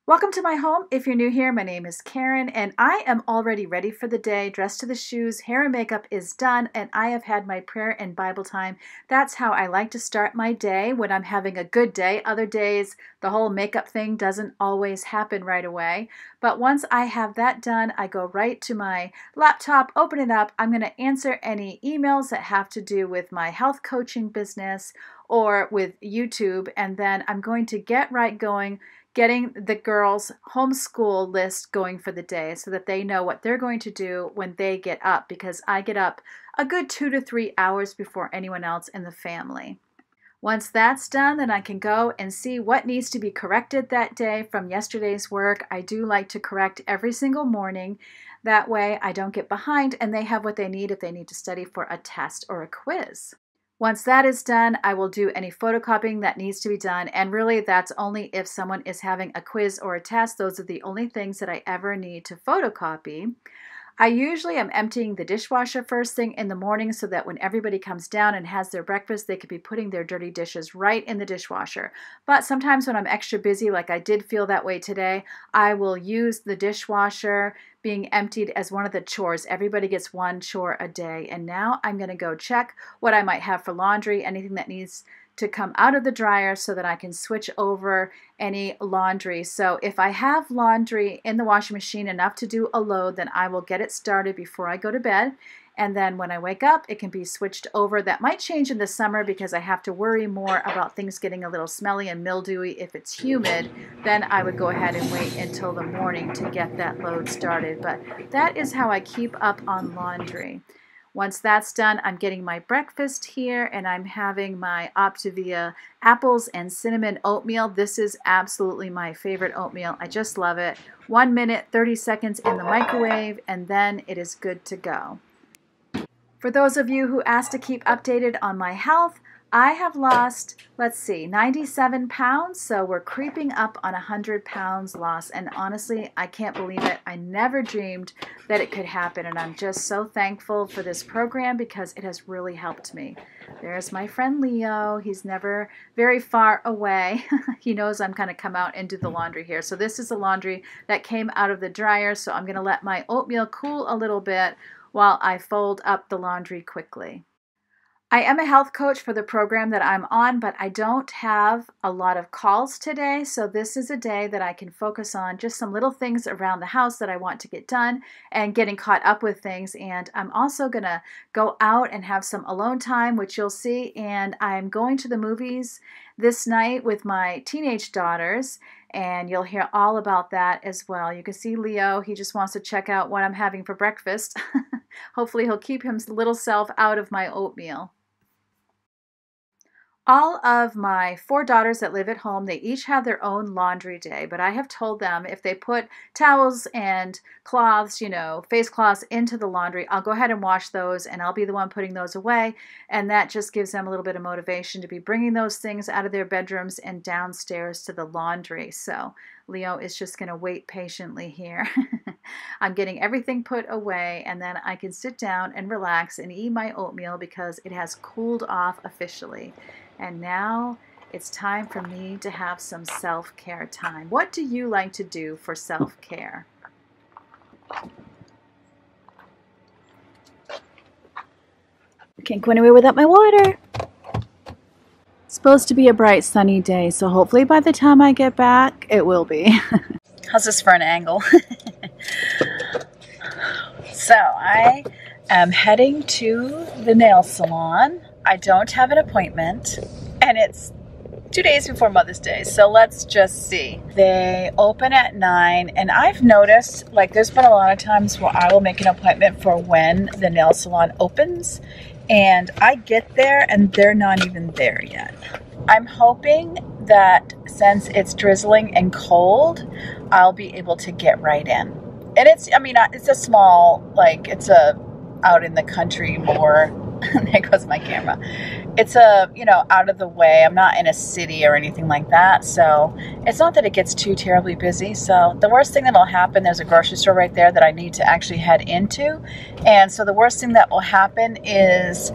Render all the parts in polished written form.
Welcome to my home. If you're new here, my name is Karen and I am already ready for the day, dressed to the shoes, hair and makeup is done, and I have had my prayer and Bible time. That's how I like to start my day when I'm having a good day. Other days, the whole makeup thing doesn't always happen right away. But once I have that done, I go right to my laptop, open it up. I'm going to answer any emails that have to do with my health coaching business or with YouTube, and then I'm going to get right going getting the girls' homeschool list going for the day so that they know what they're going to do when they get up, because I get up a good 2 to 3 hours before anyone else in the family. Once that's done, then I can go and see what needs to be corrected that day from yesterday's work. I do like to correct every single morning. That way I don't get behind and they have what they need if they need to study for a test or a quiz. Once that is done, I will do any photocopying that needs to be done, and really that's only if someone is having a quiz or a test. Those are the only things that I ever need to photocopy. I usually am emptying the dishwasher first thing in the morning so that when everybody comes down and has their breakfast, they could be putting their dirty dishes right in the dishwasher. But sometimes when I'm extra busy, like I did feel that way today, I will use the dishwasher being emptied as one of the chores. Everybody gets one chore a day. And now I'm going to go check what I might have for laundry, anything that needs to come out of the dryer so that I can switch over any laundry. So if I have laundry in the washing machine enough to do a load, then I will get it started before I go to bed. And then when I wake up, it can be switched over. That might change in the summer because I have to worry more about things getting a little smelly and mildewy if it's humid. Then I would go ahead and wait until the morning to get that load started. But that is how I keep up on laundry. Once that's done, I'm getting my breakfast here and I'm having my Optavia apples and cinnamon oatmeal. This is absolutely my favorite oatmeal. I just love it. 1 minute, 30 seconds in the microwave, and then it is good to go. For those of you who asked to keep updated on my health, I have lost, 97 pounds, so we're creeping up on 100 pounds lost, and honestly, I can't believe it. I never dreamed that it could happen, and I'm just so thankful for this program because it has really helped me. There's my friend Leo. He's never very far away. He knows I'm going to come out and do the laundry here. So this is the laundry that came out of the dryer, so I'm going to let my oatmeal cool a little bit while I fold up the laundry quickly. I am a health coach for the program that I'm on, but I don't have a lot of calls today, so this is a day that I can focus on just some little things around the house that I want to get done and getting caught up with things. And I'm also going to go out and have some alone time, which you'll see, and I'm going to the movies this night with my teenage daughters, and you'll hear all about that as well. You can see Leo, he just wants to check out what I'm having for breakfast. Hopefully he'll keep his little self out of my oatmeal. All of my 4 daughters that live at home, they each have their own laundry day, but I have told them if they put towels and cloths, face cloths into the laundry, I'll go ahead and wash those and I'll be the one putting those away, and that just gives them a little bit of motivation to be bringing those things out of their bedrooms and downstairs to the laundry. So Leo is just going to wait patiently here. I'm getting everything put away, and then I can sit down and relax and eat my oatmeal because it has cooled off officially. And now it's time for me to have some self-care time. What do you like to do for self-care? Can't go anywhere without my water. It's supposed to be a bright sunny day, so hopefully by the time I get back, it will be. How's this for an angle? So I am heading to the nail salon. I don't have an appointment, and it's 2 days before Mother's Day, so let's just see. They open at 9, and I've noticed, there's been a lot of times where I will make an appointment for when the nail salon opens, and I get there and they're not even there yet. I'm hoping that since it's drizzling and cold, I'll be able to get right in. And it's a small, it's out in the country more. There goes my camera. It's out of the way. I'm not in a city or anything like that, so it's not that it gets too terribly busy. So the worst thing that'll happen, there's a grocery store right there that I need to actually head into, and so the worst thing that will happen is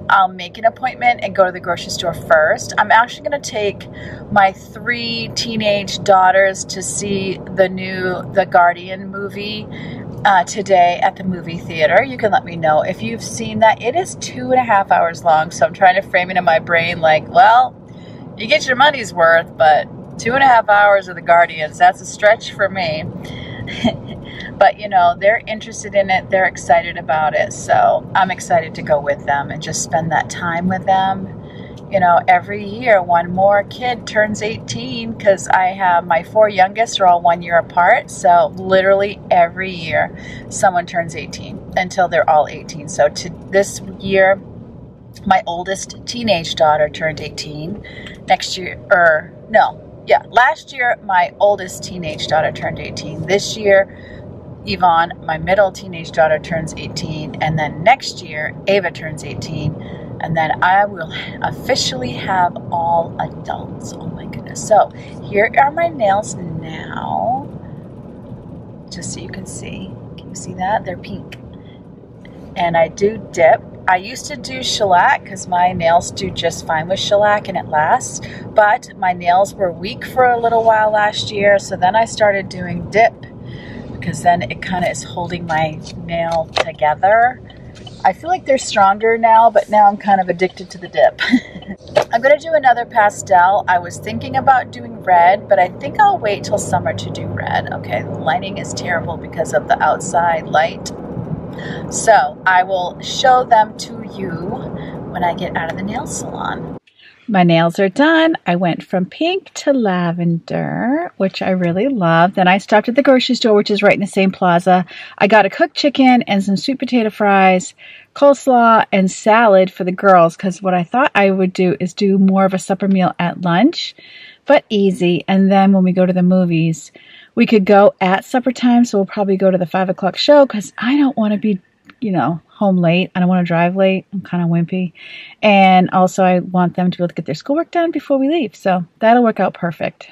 I'll make an appointment and go to the grocery store first. I'm actually going to take my 3 teenage daughters to see the new The Guardian movie today at the movie theater. You can let me know if you've seen that. It is 2.5 hours long, so I'm trying to frame it in my brain like, well, you get your money's worth, but 2.5 hours of The Guardians, that's a stretch for me. But, you know, they're interested in it. They're excited about it. So I'm excited to go with them and just spend that time with them. You know, every year one more kid turns 18 because I have my 4 youngest are all 1 year apart. So literally every year someone turns 18 until they're all 18. So this year, my oldest teenage daughter turned 18. Last year, my oldest teenage daughter turned 18. This year, Yvonne, my middle teenage daughter, turns 18. And then next year, Ava turns 18. And then I will officially have all adults. Oh my goodness. So here are my nails now. Just so you can see. Can you see that? They're pink. And I do dip. I used to do shellac because my nails do just fine with shellac and it lasts. But my nails were weak for a little while last year. So then I started doing dip because then it kind of is holding my nail together. I feel like they're stronger now, but now I'm kind of addicted to the dip. I'm going to do another pastel. I was thinking about doing red, but I think I'll wait till summer to do red. Okay, the lighting is terrible because of the outside light. So I will show them to you when I get out of the nail salon. My nails are done. I went from pink to lavender, which I really love. Then I stopped at the grocery store, which is right in the same plaza. I got a cooked chicken and some sweet potato fries, coleslaw, and salad for the girls because what I thought I would do is do more of a supper meal at lunch, but easy. And then when we go to the movies, we could go at supper time, so we'll probably go to the 5 o'clock show because I don't want to be, home late. I don't want to drive late. I'm kind of wimpy. And also I want them to be able to get their schoolwork done before we leave. So that'll work out perfect.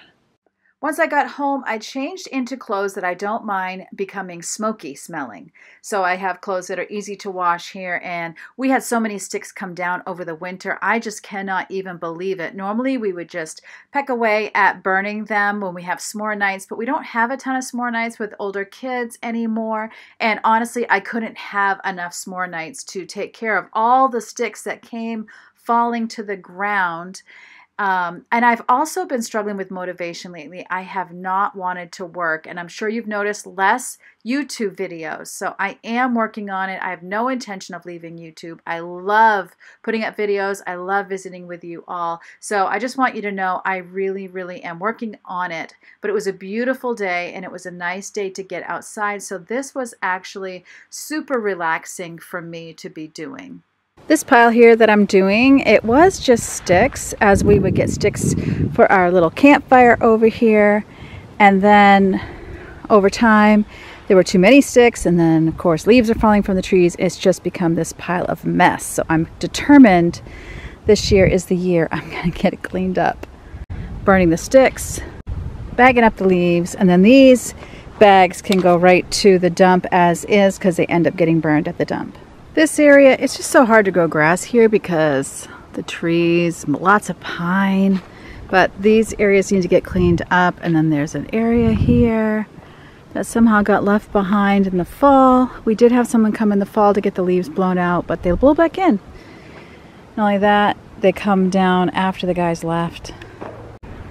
Once I got home, I changed into clothes that I don't mind becoming smoky smelling. So I have clothes that are easy to wash here, and we had so many sticks come down over the winter. I just cannot even believe it. Normally we would just peck away at burning them when we have s'more nights, but we don't have a ton of s'more nights with older kids anymore. And honestly, I couldn't have enough s'more nights to take care of all the sticks that came falling to the ground. And I've also been struggling with motivation lately. I have not wanted to work, and I'm sure you've noticed less YouTube videos. So I am working on it. I have no intention of leaving YouTube. I love putting up videos. I love visiting with you all. So I just want you to know I really, really am working on it. But it was a beautiful day, and it was a nice day to get outside. So this was actually super relaxing for me to be doing. This pile here that I'm doing, it was just sticks, as we would get sticks for our little campfire over here. And then over time, there were too many sticks, and then of course leaves are falling from the trees. It's just become this pile of mess. So I'm determined this year is the year I'm gonna get it cleaned up. Burning the sticks, bagging up the leaves, and then these bags can go right to the dump as is because they end up getting burned at the dump. This area, it's just so hard to grow grass here because the trees, lots of pine, but these areas need to get cleaned up. And then there's an area here that somehow got left behind in the fall. We did have someone come in the fall to get the leaves blown out, but they'll blow back in. Not only that, they come down after the guys left.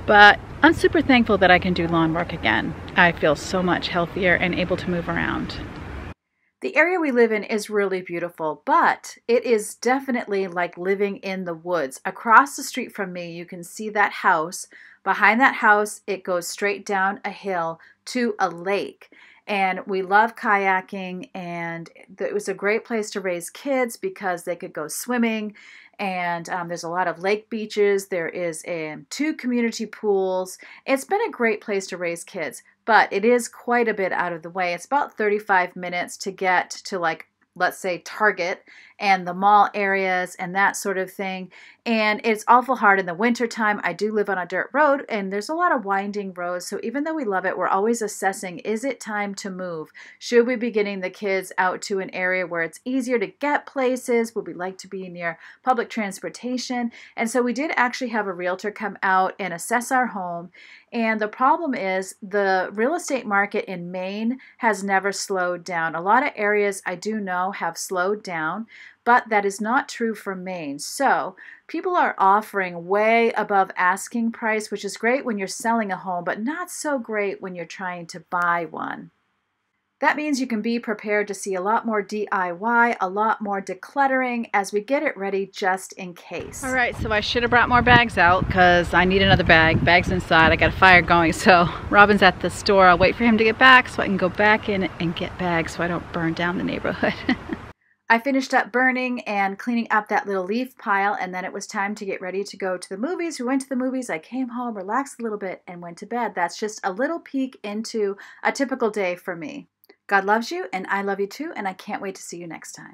But I'm super thankful that I can do lawn work again. I feel so much healthier and able to move around. The area we live in is really beautiful, but it is definitely like living in the woods. Across the street from me, you can see that house. Behind that house, it goes straight down a hill to a lake. And we love kayaking, and it was a great place to raise kids because they could go swimming. And there's a lot of lake beaches. There is 2 community pools. It's been a great place to raise kids, but it is quite a bit out of the way. It's about 35 minutes to get to, like, let's say Target, and the mall areas and that sort of thing. And it's awful hard in the wintertime. I do live on a dirt road and there's a lot of winding roads. So even though we love it, we're always assessing, is it time to move? Should we be getting the kids out to an area where it's easier to get places? Would we like to be near public transportation? And so we did actually have a realtor come out and assess our home. And the problem is the real estate market in Maine has never slowed down. A lot of areas I do know have slowed down, but that is not true for Maine. So people are offering way above asking price, which is great when you're selling a home, but not so great when you're trying to buy one. That means you can be prepared to see a lot more DIY, a lot more decluttering as we get it ready just in case. All right, so I should have brought more bags out because I need another bag. Bag's inside, I got a fire going. So Robin's at the store. I'll wait for him to get back so I can go back in and get bags so I don't burn down the neighborhood. I finished up burning and cleaning up that little leaf pile, and then it was time to get ready to go to the movies. We went to the movies, I came home, relaxed a little bit, and went to bed. That's just a little peek into a typical day for me. God loves you, and I love you too, and I can't wait to see you next time.